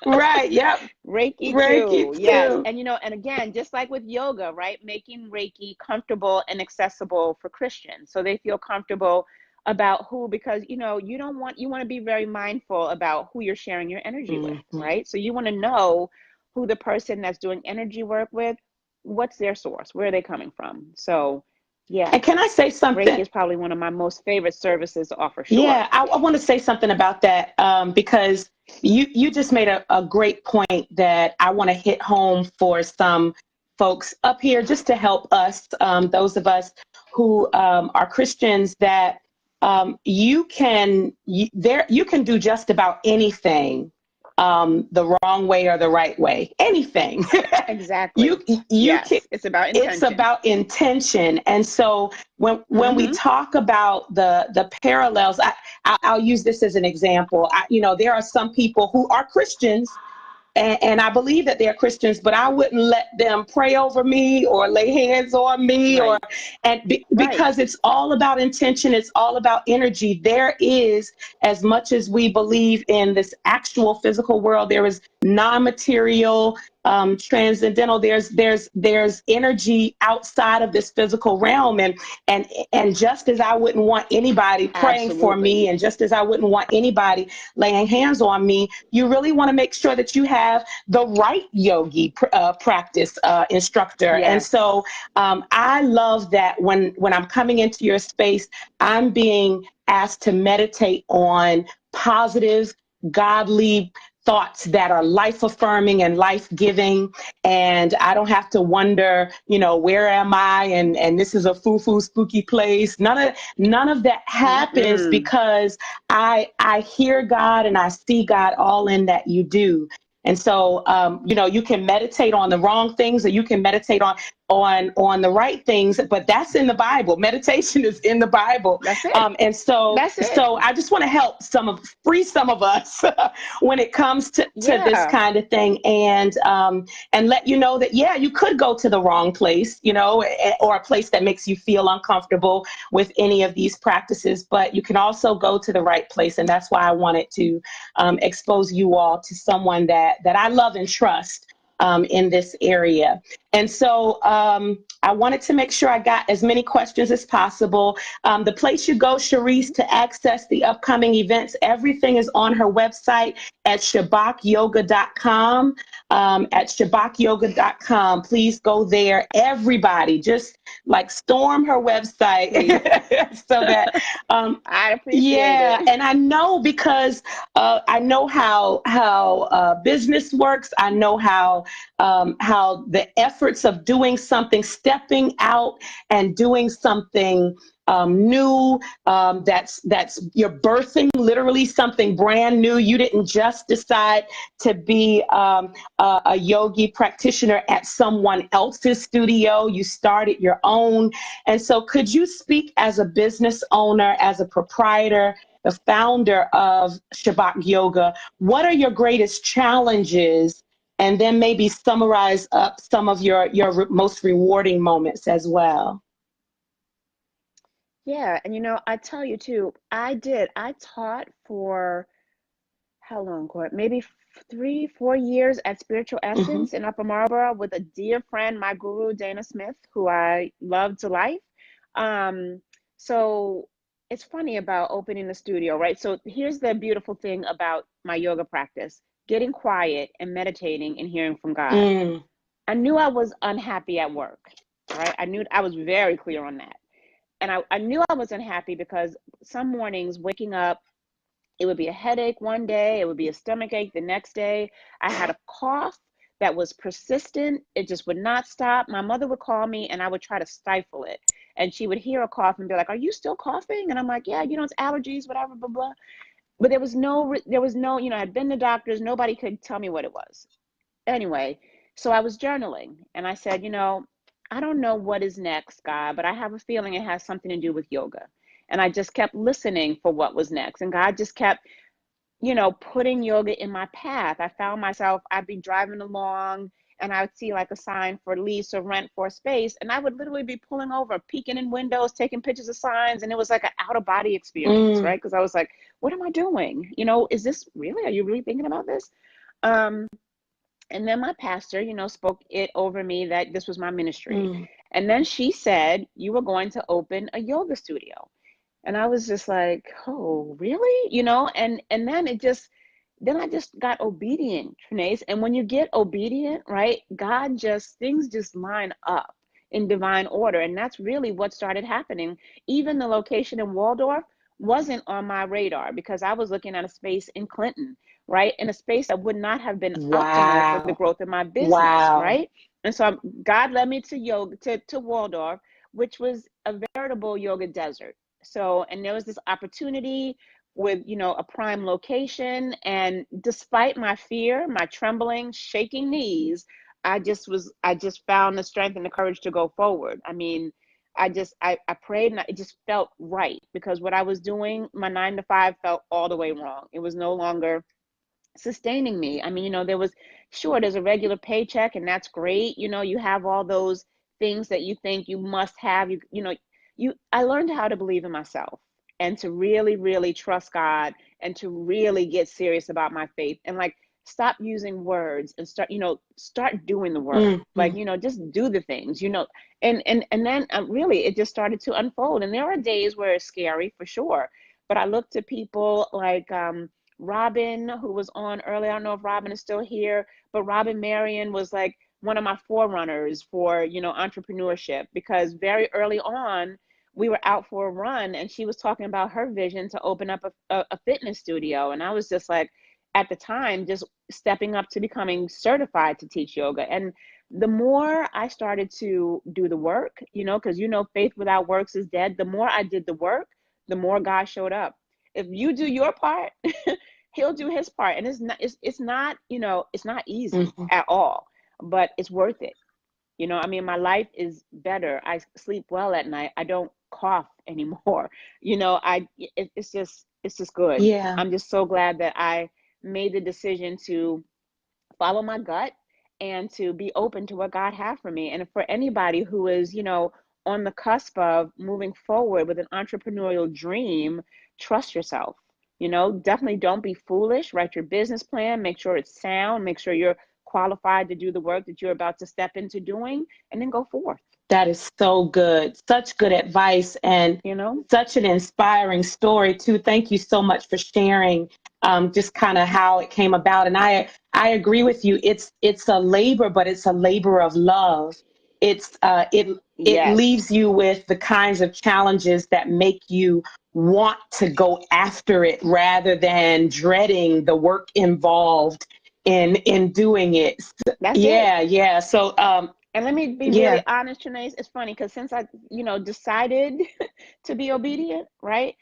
Right. Yep. Reiki too. Yes. And and again, just like with yoga, right? Making Reiki comfortable and accessible for Christians. So they feel comfortable about because you want to be very mindful about who you're sharing your energy with, right? So you want to know who the person that's doing energy work with, what's their source, where are they coming from. So yeah. And can I say something? Reiki is probably one of my most favorite services to offer. Sure. Yeah, I want to say something about that because you just made a great point that I want to hit home for some folks up here, just to help us, those of us who are Christians, that you can do just about anything the wrong way or the right way. Anything. Exactly. It's about intention. It's about intention. And so when we talk about the parallels, I'll use this as an example. There are some people who are Christians, and I believe that they're Christians, but I wouldn't let them pray over me or lay hands on me, right. Because it's all about intention. It's all about energy. There is, as much as we believe in this actual physical world, there is non-material, transcendental. There's energy outside of this physical realm, and just as I wouldn't want anybody praying for me, and just as I wouldn't want anybody laying hands on me, you really want to make sure that you have the right yogi practice instructor. Yes. And so I love that when I'm coming into your space, I'm being asked to meditate on positive, godly thoughts that are life affirming and life giving. And I don't have to wonder, where am I? And this is a foo-foo spooky place. None of that happens because I hear God and I see God all in that you do. And so, you can meditate on the wrong things, or you can meditate on the right things, but that's in the Bible. Meditation is in the Bible. That's it. And so, that's it. So I just want to help free some of us when it comes to this kind of thing, and let you know that, you could go to the wrong place, or a place that makes you feel uncomfortable with any of these practices, but you can also go to the right place. And that's why I wanted to expose you all to someone that I love and trust in this area. And so I wanted to make sure I got as many questions as possible. The place you go, Cherise, to access the upcoming events, everything is on her website at shabakyoga.com. At shabakyoga.com. Please go there. Everybody, just like storm her website so that I appreciate it. And I know, because I know how business works. I know how the efforts of doing something, stepping out and doing something new, that's you're birthing literally something brand new. You didn't just decide to be a yogi practitioner at someone else's studio. You started your own. And so could you speak as a business owner, as a proprietor, the founder of Shabak Yoga? What are your greatest challenges? And then maybe summarize up some of your most rewarding moments as well. Yeah, and I tell you too, I taught for how long, Court? Maybe 3, 4 years at Spiritual Mm-hmm. Essence in Upper Marlboro with a dear friend, my guru, Dana Smith, who I love to life. Um, so it's funny about opening the studio, right? So here's the beautiful thing about my yoga practice, getting quiet and meditating and hearing from God. Mm. I knew I was unhappy at work, right? I was very clear on that. And I knew I was unhappy because some mornings waking up, it would be a headache one day, it would be a stomach ache the next day. I had a cough that was persistent. It just would not stop. My mother would call me and I would try to stifle it. And she would hear a cough and be like, "Are you still coughing?" And I'm like, "Yeah, it's allergies, whatever, blah, blah." But there was no, I'd been to doctors. Nobody could tell me what it was. Anyway, so I was journaling and I said, I don't know what is next, God, but I have a feeling it has something to do with yoga. And I just kept listening for what was next. And God just kept, putting yoga in my path. I found myself, I'd be driving along and I would see like a sign for lease or rent for a space. And I would literally be pulling over, peeking in windows, taking pictures of signs. And it was like an out of body experience, Mm. right? Because I was like, what am I doing? Is this really, are you really thinking about this? Um, and then my pastor, spoke it over me that this was my ministry. Mm. And then she said, you were going to open a yoga studio. And I was just like, oh, really? And then I just got obedient, Trinace. And when you get obedient, right, things just line up in divine order. And that's really what started happening. Even the location in Waldorf wasn't on my radar because I was looking at a space in Clinton, right? In a space that would not have been optimal for the Wow. growth of my business, Wow. right? And so God led me to yoga, to Waldorf, which was a veritable yoga desert. So, and there was this opportunity with, a prime location. And despite my fear, my trembling, shaking knees, I just found the strength and the courage to go forward. I mean, I prayed and it just felt right because what I was doing, my 9 to 5 felt all the way wrong. It was no longer sustaining me. I mean, there's a regular paycheck and that's great. You have all those things that you think you must have. I learned how to believe in myself and to really, really trust God and to really get serious about my faith and like stop using words and start doing the work. Like, Mm. just do the things, and then really it just started to unfold. And there are days where it's scary for sure. But I look to people like, Robin, who was on earlier. I don't know if Robin is still here, but Robin Marion was like one of my forerunners for, entrepreneurship because very early on, we were out for a run and she was talking about her vision to open up a fitness studio. And I was just like, at the time, just stepping up to becoming certified to teach yoga. And the more I started to do the work, because, faith without works is dead. The more I did the work, the more God showed up. If you do your part, he'll do his part. And it's not easy Mm. at all, but it's worth it. I mean, my life is better. I sleep well at night. I don't cough anymore. It's just good. Yeah. I'm just so glad that I made the decision to follow my gut and to be open to what God had for me. And for anybody who is, on the cusp of moving forward with an entrepreneurial dream, trust yourself. Definitely don't be foolish. Write your business plan, make sure it's sound, make sure you're qualified to do the work that you're about to step into doing, and then go forth. That is so good. Such good advice and such an inspiring story too. Thank you so much for sharing just kind of how it came about. And I agree with you. It's a labor, but it's a labor of love. It Yes, leaves you with the kinds of challenges that make you want to go after it rather than dreading the work involved in doing it. that's it. Yeah, yeah. So And let me be Yeah. really honest, Trinace. It's funny because since I, decided to be obedient, right?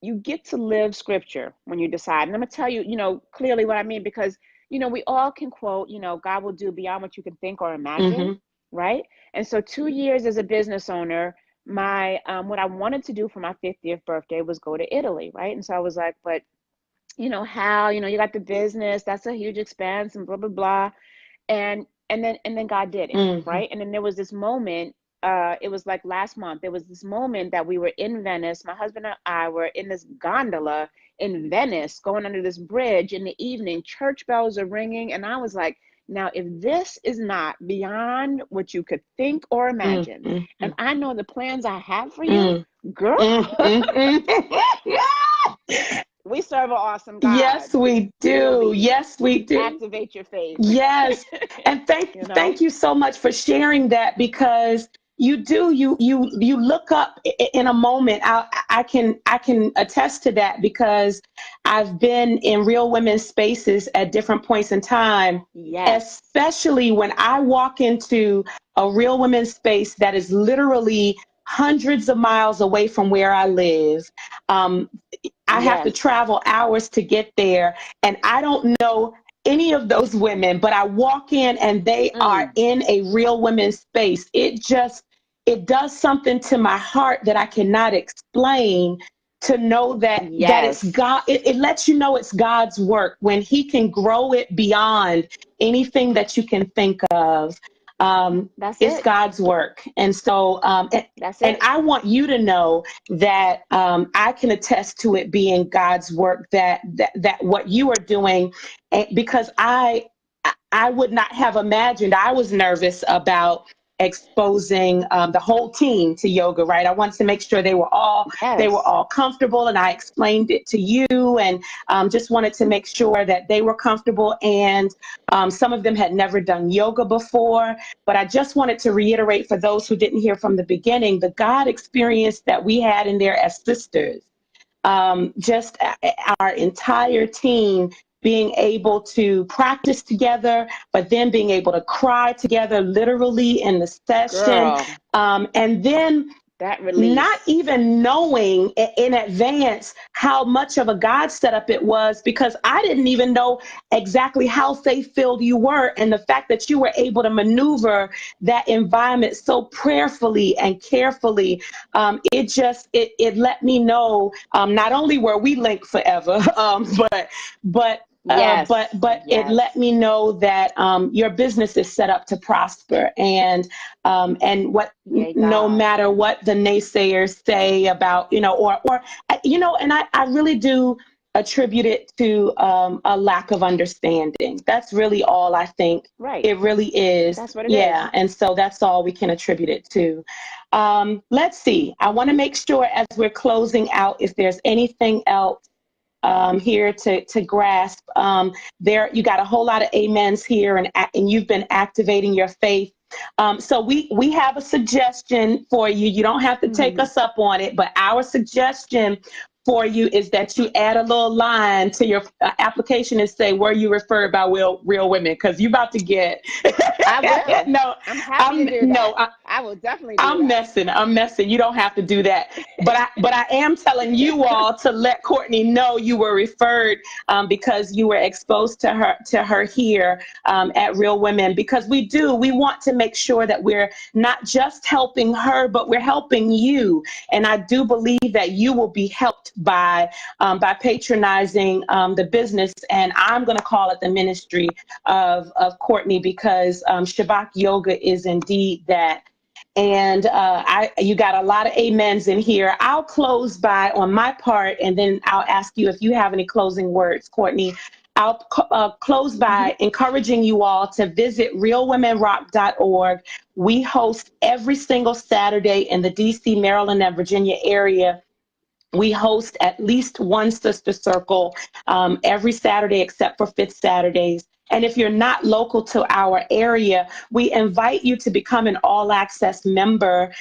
You get to live scripture when you decide. And I'm gonna tell you, clearly what I mean, because, we all can quote, God will do beyond what you can think or imagine, Mm-hmm. right? And so 2 years as a business owner, my what I wanted to do for my 50th birthday was go to Italy, right? And so I was like, but how, you got the business, that's a huge expense and blah blah blah. And then God did it, Mm-hmm. right? And then there was this moment, it was like last month, there was this moment that we were in Venice. My husband and I were in this gondola in Venice, going under this bridge in the evening. Church bells are ringing, and I was like, now if this is not beyond what you could think or imagine, Mm-hmm. and I know the plans I have for you, Mm-hmm. girl. Mm-hmm. We serve an awesome God. Yes, we do. Really Yes, we do. activate your faith. Yes. And you know thank you so much for sharing that, because you do, you look up in a moment. I can attest to that, because I've been in real women's spaces at different points in time, Yes. especially when I walk into a real women's space that is literally hundreds of miles away from where I live. Um, I have to Yes. travel hours to get there, and I don't know any of those women, but I walk in and they are Mm. in a real women's space. It does something to my heart that I cannot explain, to know that it's Yes. God. It lets you know it's God's work when He can grow it beyond anything that you can think of. That's It's it. God's work. And so, That's and it. I want you to know that I can attest to it being God's work, that what you are doing, because I would not have imagined. I was nervous about exposing the whole team to yoga, right? I wanted to make sure they were Yes. all comfortable, and I explained it to you, and just wanted to make sure that they were comfortable. And some of them had never done yoga before, but I just wanted to reiterate for those who didn't hear from the beginning, the God experience that we had in there as sisters, just our entire team being able to practice together, but then being able to cry together literally in the session. Girl, And then that not release. even knowing in advance how much of a God setup it was, because I didn't even know exactly how faith filled you were. And the fact that you were able to maneuver that environment so prayerfully and carefully, it let me know, not only were we linked forever, but Yes. but it let Yes. me know that your business is set up to prosper, and what, Yay, no God. matter what the naysayers say about, and I really do attribute it to a lack of understanding. That's really all I think. Right. It really is. That's what it is. Yeah. And so that's all we can attribute it to. Let's see. I want to make sure, as we're closing out, if there's anything else here to grasp. There, you got a whole lot of amens here, and you've been activating your faith. So we have a suggestion for you. You don't have to take Mm. us up on it, but our suggestion for you is that you add a little line to your application and say, were you referred by real women? Because you're about to get I will. no, I'm happy to do no, that. I will definitely do I'm that. messing. I'm messing. You don't have to do that. But I am telling you all to let Courtney know you were referred, because you were exposed to her here, at Real Women, because we want to make sure that we're not just helping her, but we're helping you. And I do believe that you will be helped by patronizing the business, and I'm going to call it the ministry of Courtney, because Shabak Yoga is indeed that. And you got a lot of amens in here. I'll close by on my part, and then I'll ask you if you have any closing words, Courtney. I'll close Mm-hmm. by encouraging you all to visit realwomenrock.org. We host every single Saturday in the DC, Maryland, and Virginia area. We host at least one sister circle every Saturday except for Fifth Saturdays. And if you're not local to our area, we invite you to become an all access member.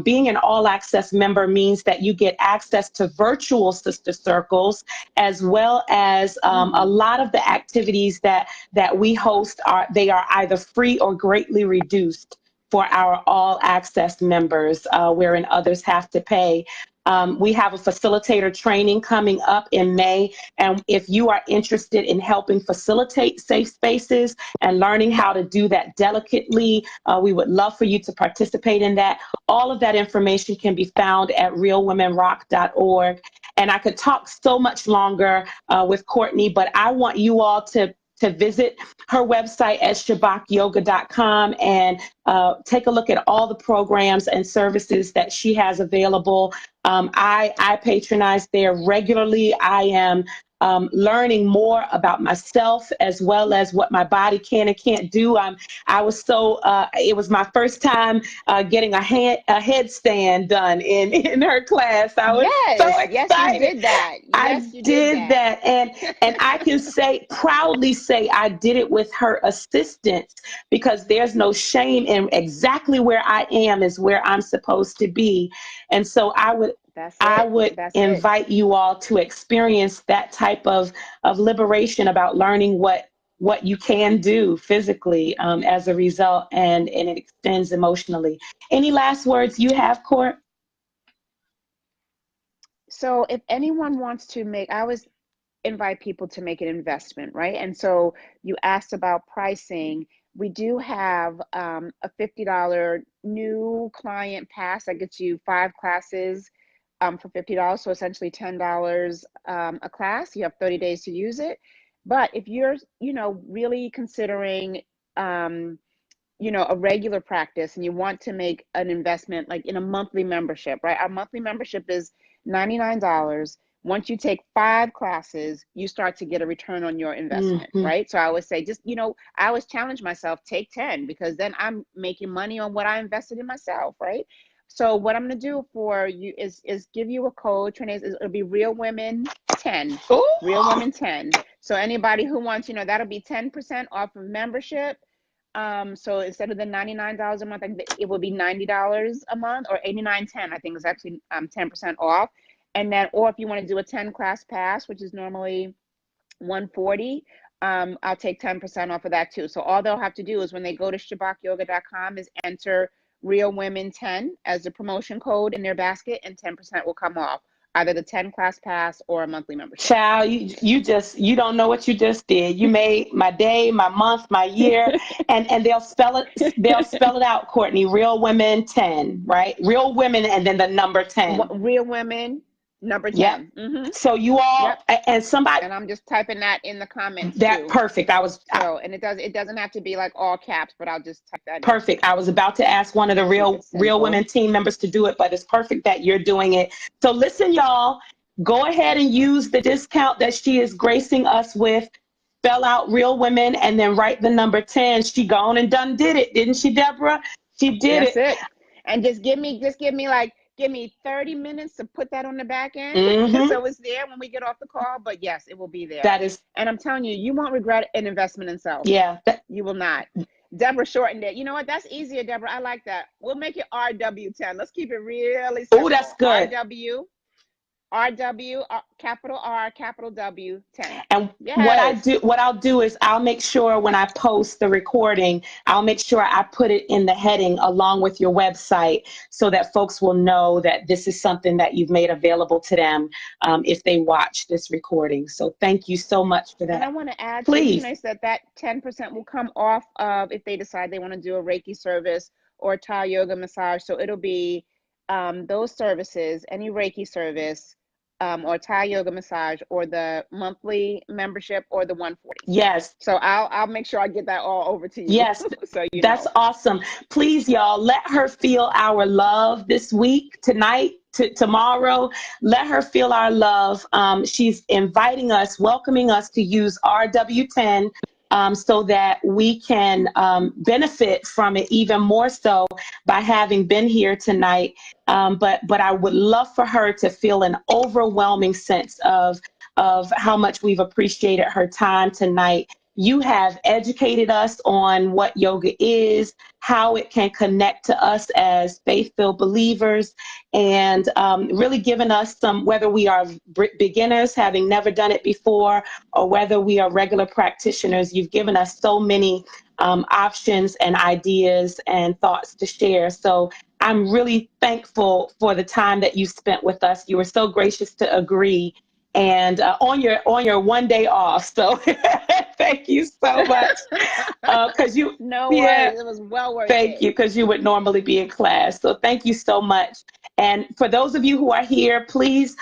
Being an all access member means that you get access to virtual sister circles, as well as a Mm. lot of the activities that we host they are either free or greatly reduced. for our all access members, wherein others have to pay. We have a facilitator training coming up in May. And if you are interested in helping facilitate safe spaces and learning how to do that delicately, we would love for you to participate in that. All of that information can be found at realwomenrock.org. And I could talk so much longer with Courtney, but I want you all to visit her website at shabakyoga.com and take a look at all the programs and services that she has available. I patronize there regularly. I am learning more about myself as well as what my body can and can't do. I was so, it was my first time getting a headstand done in her class. I was so excited. Yes, you did that. Yes, I did that. And I can proudly say I did it with her assistance, because there's no shame in exactly where I am is where I'm supposed to be. And so I would invite you all to experience that type of liberation about learning what you can do physically as a result, and it extends emotionally. Any last words you have, Court? So if anyone wants to I always invite people to make an investment, right? And so you asked about pricing. We do have a $50 new client pass that gets you 5 classes for $50. So essentially $10 a class. You have 30 days to use it. But if you're, really considering, a regular practice and you want to make an investment like in a monthly membership, right? Our monthly membership is $99. Once you take 5 classes, you start to get a return on your investment, right? So I always say, I always challenge myself, take 10, because then I'm making money on what I invested in myself, right? So what I'm going to do for you is give you a code. It'll be Real Women 10. Ooh. Real Women 10. So anybody who wants, that'll be 10% off of membership. So instead of the $99 a month, it will be $90 a month, or $89.10. I think it's actually 10% off. And then, or if you want to do a 10 class pass, which is normally $140, I'll take 10% off of that too. So all they'll have to do is when they go to shabakyoga.com is enter Real Women 10 as the promotion code in their basket, and 10% will come off either the 10 class pass or a monthly membership. Child, you don't know what you just did. You made my day, my month, my year, and they'll spell it out, Courtney. Real Women 10, right? Real Women and then the number 10. Real Women number 10. Yep. Mm-hmm. So you all and somebody, and I'm just typing that in the comments. Perfect. And it doesn't have to be like all caps, but I'll just type that perfect. I was about to ask one of the Real Women team members to do it, but it's perfect that you're doing it. So listen, y'all, go ahead and use the discount that she is gracing us with. Spell out Real Women and then write the number 10. She gone and done did it, didn't she, Deborah? She did it. That's it. And just give me 30 minutes to put that on the back end. So it's there when we get off the call, but yes, it will be there. And I'm telling you, you won't regret an investment in self. Yeah. You will not. Deborah shortened it. You know what? That's easier, Deborah. I like that. We'll make it RW10. Let's keep it really simple. Oh, that's good. RW, capital R, capital W, 10. And what I'll do is I'll make sure when I post the recording, I'll make sure I put it in the heading along with your website so that folks will know that this is something that you've made available to them if they watch this recording. So thank you so much for that. And I want to add, please, that 10% will come off of if they decide they want to do a Reiki service or a Thai yoga massage. So it'll be those services, any Reiki service, or Thai yoga massage, or the monthly membership, or the 140. Yes. So I'll make sure I get that all over to you. Yes. So that's awesome. Please, y'all, let her feel our love this week, tonight, tomorrow. Let her feel our love. She's inviting us, welcoming us to use RW10 so that we can benefit from it even more so by having been here tonight. But I would love for her to feel an overwhelming sense of how much we've appreciated her time tonight. You have educated us on what yoga is, how it can connect to us as faith-filled believers, and really given us some, whether we are beginners having never done it before, or whether we are regular practitioners, you've given us so many options and ideas and thoughts to share. So I'm really thankful for the time that you spent with us. You were so gracious to agree, and on your one day off. So thank you so much. Because you, No yeah, worries. It was well worth thank it. you, because you would normally be in class. So thank you so much. And for those of you who are here, please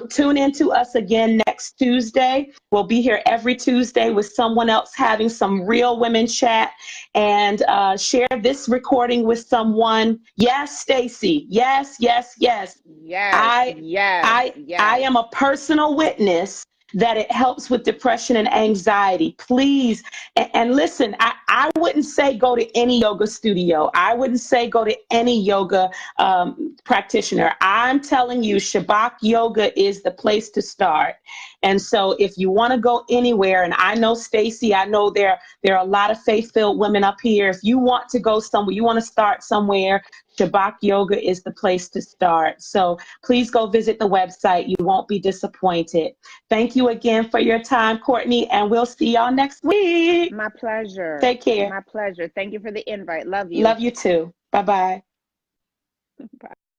tune in to us again next Tuesday. We'll be here every Tuesday with someone else having some real women chat, and share this recording with someone. Yes, Stacy. Yes, yes, yes. Yes, I, yes, I yes. am a personal witness that it helps with depression and anxiety. Please, and listen, I wouldn't say go to any yoga studio. I wouldn't say go to any yoga practitioner. I'm telling you, Shabak yoga is the place to start. And so if you want to go anywhere, and I know Stacy, I know there are a lot of faith-filled women up here. If you want to go somewhere, you want to start somewhere, Shabak yoga is the place to start. So please go visit the website. You won't be disappointed. Thank you again for your time, Courtney, and we'll see y'all next week. My pleasure. Take care. My pleasure. Thank you for the invite. Love you. Love you too. Bye-bye. Bye.